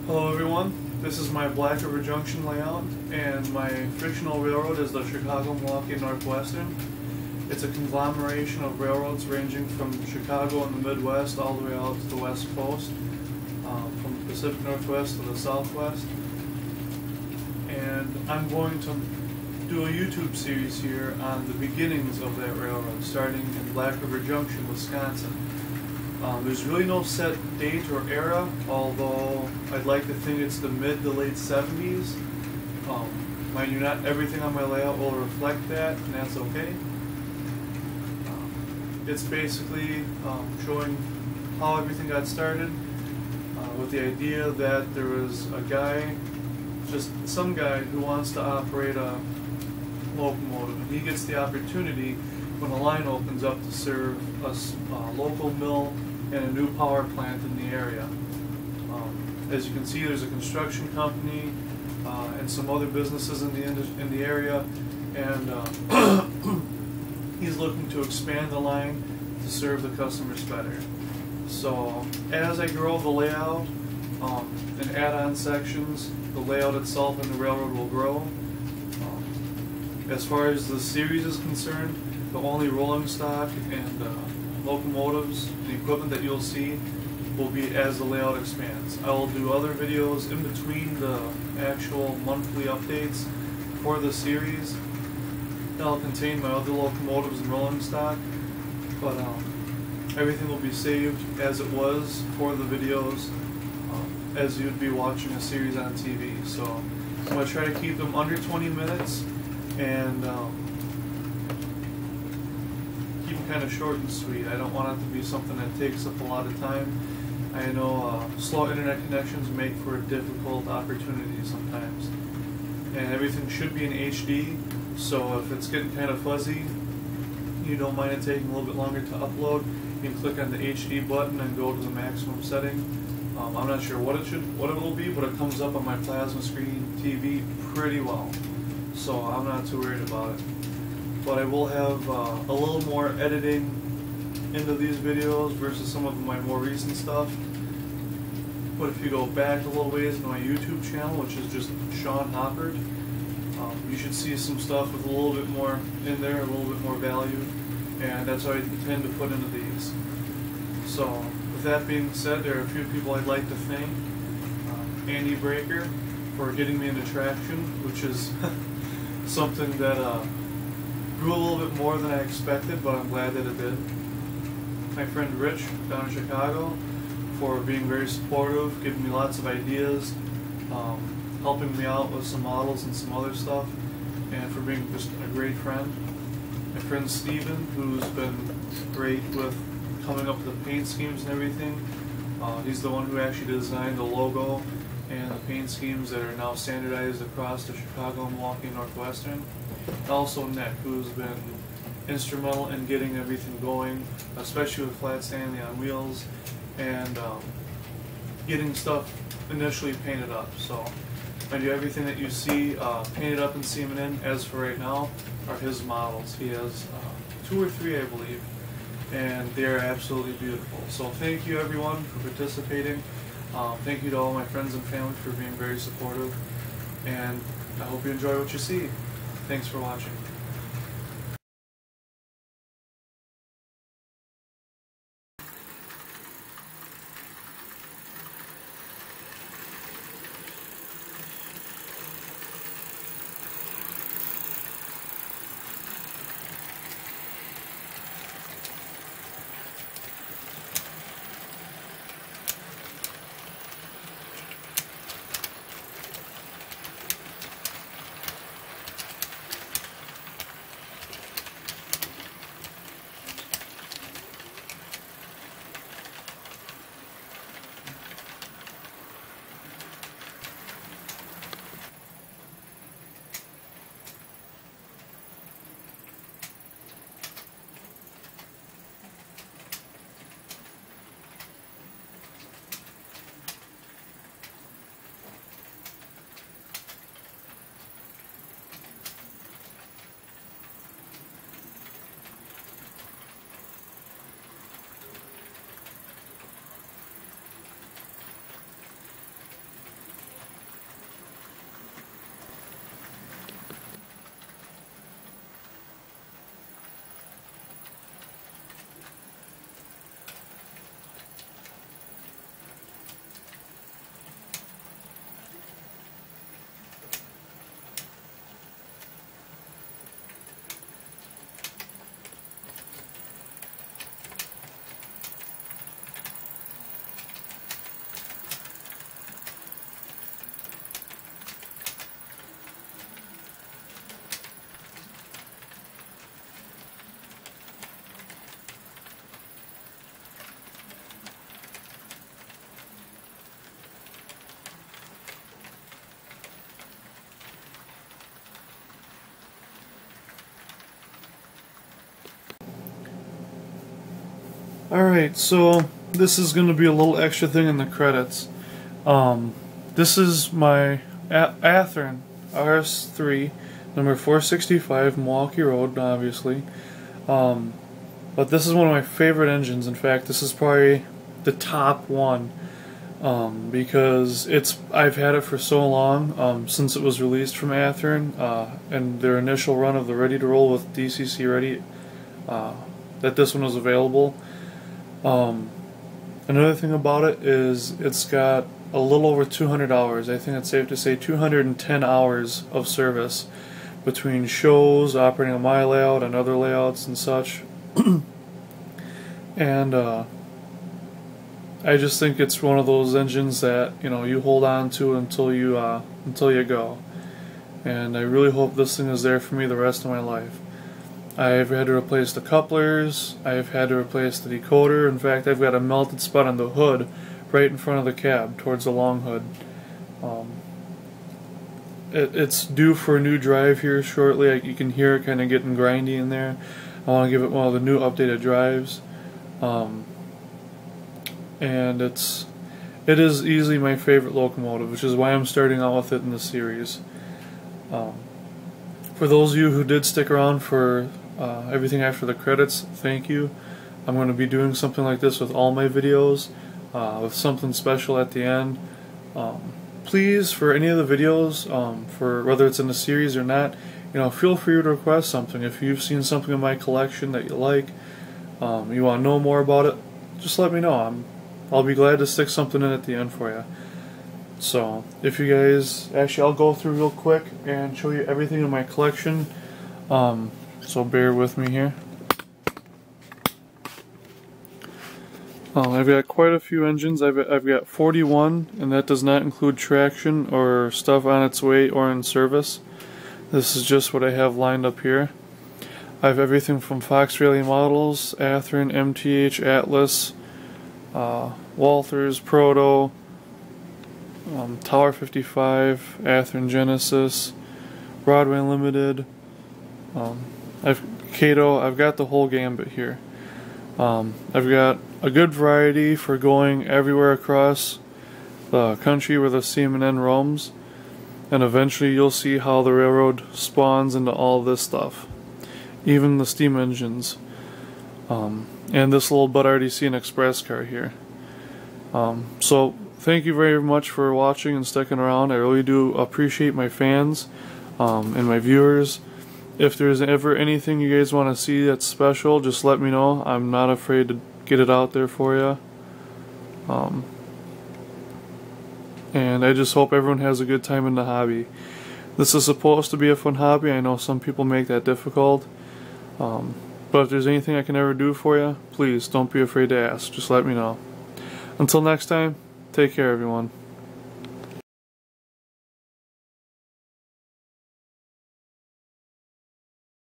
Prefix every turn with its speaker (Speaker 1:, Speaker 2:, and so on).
Speaker 1: Hello everyone, this is my Black River Junction layout, and my fictional railroad is the Chicago, Milwaukee, Northwestern. It's a conglomeration of railroads ranging from Chicago in the Midwest all the way out to the West Coast, from the Pacific Northwest to the Southwest. And I'm going to do a YouTube series here on the beginnings of that railroad, starting in Black River Junction, Wisconsin. There's really no set date or era, although I'd like to think it's the mid to late 70s. Mind you, not everything on my layout will reflect that, and that's okay. It's basically showing how everything got started, with the idea that there was a guy, just some guy who wants to operate a locomotive, and he gets the opportunity when a line opens up to serve a local mill and a new power plant in the area. As you can see, there's a construction company and some other businesses in the area, and he's looking to expand the line to serve the customers better. So as I grow the layout and add on sections, the layout itself and the railroad will grow. As far as the series is concerned, the only rolling stock and locomotives and equipment that you'll see will be as the layout expands. I will do other videos in between the actual monthly updates for the series that'll contain my other locomotives and rolling stock, but everything will be saved as it was for the videos, as you'd be watching a series on TV. So I'm going to try to keep them under 20 minutes and keep them kind of short and sweet. I don't want it to be something that takes up a lot of time. I know slow internet connections make for a difficult opportunity sometimes, and everything should be in HD, so if it's getting kind of fuzzy, you don't mind it taking a little bit longer to upload, you can click on the HD button and go to the maximum setting. I'm not sure what it will be, but it comes up on my plasma screen TV pretty well, so I'm not too worried about it. But I will have a little more editing into these videos versus some of my more recent stuff. But if you go back a little ways to my YouTube channel, which is just Sean Hoppert, you should see some stuff with a little bit more in there, a little bit more value, and that's what I intend to put into these. So with that being said, there are a few people I'd like to thank. Andy Breaker for getting me into traction, which is something that grew a little bit more than I expected, but I'm glad that it did. My friend Rich down in Chicago for being very supportive, giving me lots of ideas, helping me out with some models and some other stuff, and for being just a great friend. My friend Steven, who's been great with coming up with the paint schemes and everything. He's the one who actually designed the logo and the paint schemes that are now standardized across the Chicago, Milwaukee, Northwestern. And also Nick, who's been instrumental in getting everything going, especially with Flat Stanley on wheels, and getting stuff initially painted up. So I do everything that you see painted up in CM&N as for right now are his models. He has 2 or 3, I believe, and they're absolutely beautiful. So thank you everyone for participating. Thank you to all my friends and family for being very supportive, and I hope you enjoy what you see. Thanks for watching. Alright, so this is going to be a little extra thing in the credits. This is my Athearn RS3, number 465, Milwaukee Road, obviously. But this is one of my favorite engines. In fact, this is probably the top one, because I've had it for so long, since it was released from Athearn, and their initial run of the Ready to Roll with DCC Ready, that this one was available. Another thing about it is it's got a little over 200 hours. I think it's safe to say 210 hours of service between shows, operating on my layout and other layouts and such. And I just think it's one of those engines that, you know, you hold on to until you go. And I really hope this thing is there for me the rest of my life. I've had to replace the couplers, I've had to replace the decoder. In fact, I've got a melted spot on the hood right in front of the cab towards the long hood. It's due for a new drive here shortly. You can hear it kind of getting grindy in there. I want to give it one of the new updated drives. And it is easily my favorite locomotive, which is why I'm starting out with it in the series. For those of you who did stick around for everything after the credits, thank you. I'm going to be doing something like this with all my videos, with something special at the end. Please, for any of the videos, for whether it's in the series or not, you know, feel free to request something. If you've seen something in my collection that you like, you want to know more about it, just let me know. I'll be glad to stick something in at the end for you. So, if you guys, actually I'll go through real quick and show you everything in my collection, so bear with me here. I've got quite a few engines. I've got 41, and that does not include traction or stuff on its way or in service. This is just what I have lined up here. I have everything from Fox Rally models, Athearn, MTH, Atlas, Walthers, Proto, Tower 55, Athearn Genesis, Broadway Limited, Kato. I've got the whole gambit here. I've got a good variety for going everywhere across the country where the CM&N roams, and eventually you'll see how the railroad spawns into all this stuff, even the steam engines, and this little Bud RDC and express car here. So thank you very much for watching and sticking around. I really do appreciate my fans and my viewers. If there's ever anything you guys want to see that's special, just let me know. I'm not afraid to get it out there for you. And I just hope everyone has a good time in the hobby. This is supposed to be a fun hobby. I know some people make that difficult. But if there's anything I can ever do for you, please don't be afraid to ask. Just let me know. Until next time, take care everyone.